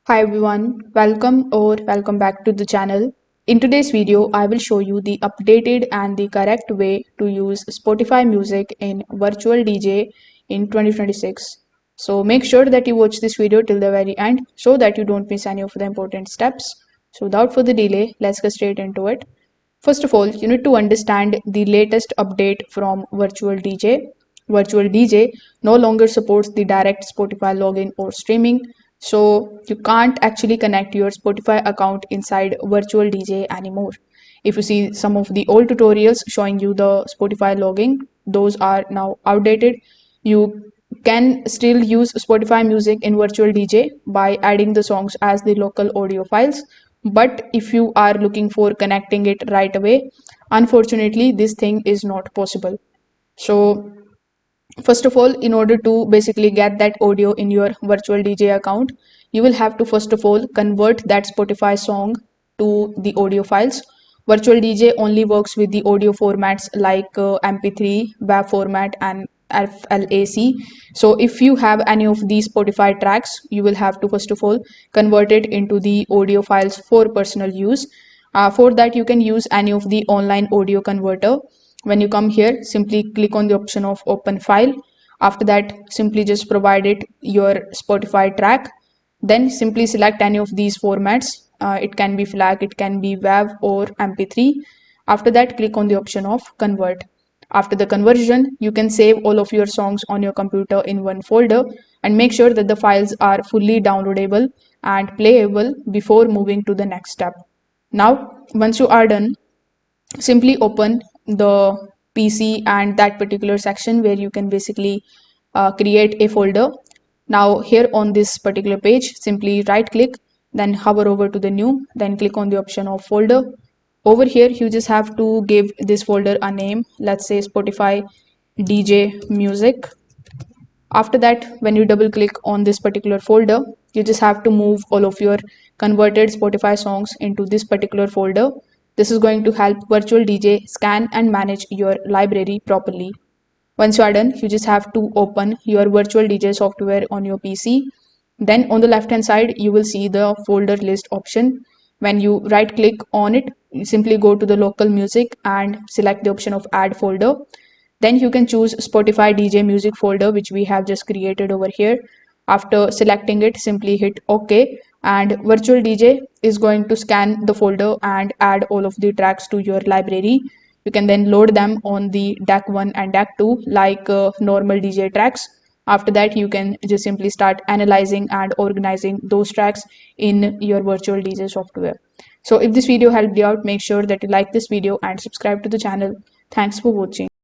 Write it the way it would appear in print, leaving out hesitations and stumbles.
Hi everyone, welcome back to the channel. In today's video, I will show you the updated and the correct way to use Spotify music in Virtual DJ in 2026. So make sure that you watch this video till the very end so that you don't miss any of the important steps. So without further delay, let's get straight into it. First of all, you need to understand the latest update from Virtual DJ. Virtual DJ no longer supports the direct Spotify login or streaming, so you can't actually connect your Spotify account inside Virtual DJ anymore. If you see some of the old tutorials showing you the Spotify login, those are now outdated. You can still use Spotify music in Virtual DJ by adding the songs as the local audio files. But if you are looking for connecting it right away, unfortunately, this thing is not possible. So first of all, in order to basically get that audio in your Virtual DJ account, you will have to first of all convert that Spotify song to the audio files. Virtual DJ only works with the audio formats like MP3, WAV format, and FLAC. So if you have any of these Spotify tracks, you will have to first of all convert it into the audio files for personal use. For that, you can use any of the online audio converter. When you come here, simply click on the option of open file. After that, simply just provide it your Spotify track. Then simply select any of these formats. It can be FLAC, it can be WAV or MP3. After that, click on the option of convert. After the conversion, you can save all of your songs on your computer in one folder and make sure that the files are fully downloadable and playable before moving to the next step. Now, once you are done, simply open the PC and that particular section where you can basically create a folder. Now here on this particular page, simply right click, then hover over to the new, then click on the option of folder. Over here, you just have to give this folder a name. Let's say Spotify DJ music. After that, when you double click on this particular folder, you just have to move all of your converted Spotify songs into this particular folder. This is going to help Virtual DJ scan and manage your library properly. Once you are done, you just have to open your Virtual DJ software on your PC. Then on the left hand side, you will see the folder list option. When you right click on it, you simply go to the local music and select the option of add folder. Then you can choose Spotify DJ music folder, which we have just created over here. After selecting it, simply hit OK, and Virtual DJ is going to scan the folder and add all of the tracks to your library. You can then load them on the DAC 1 and DAC 2 like normal DJ tracks. After that, you can just simply start analyzing and organizing those tracks in your Virtual DJ software. So if this video helped you out, make sure that you like this video and subscribe to the channel. Thanks for watching.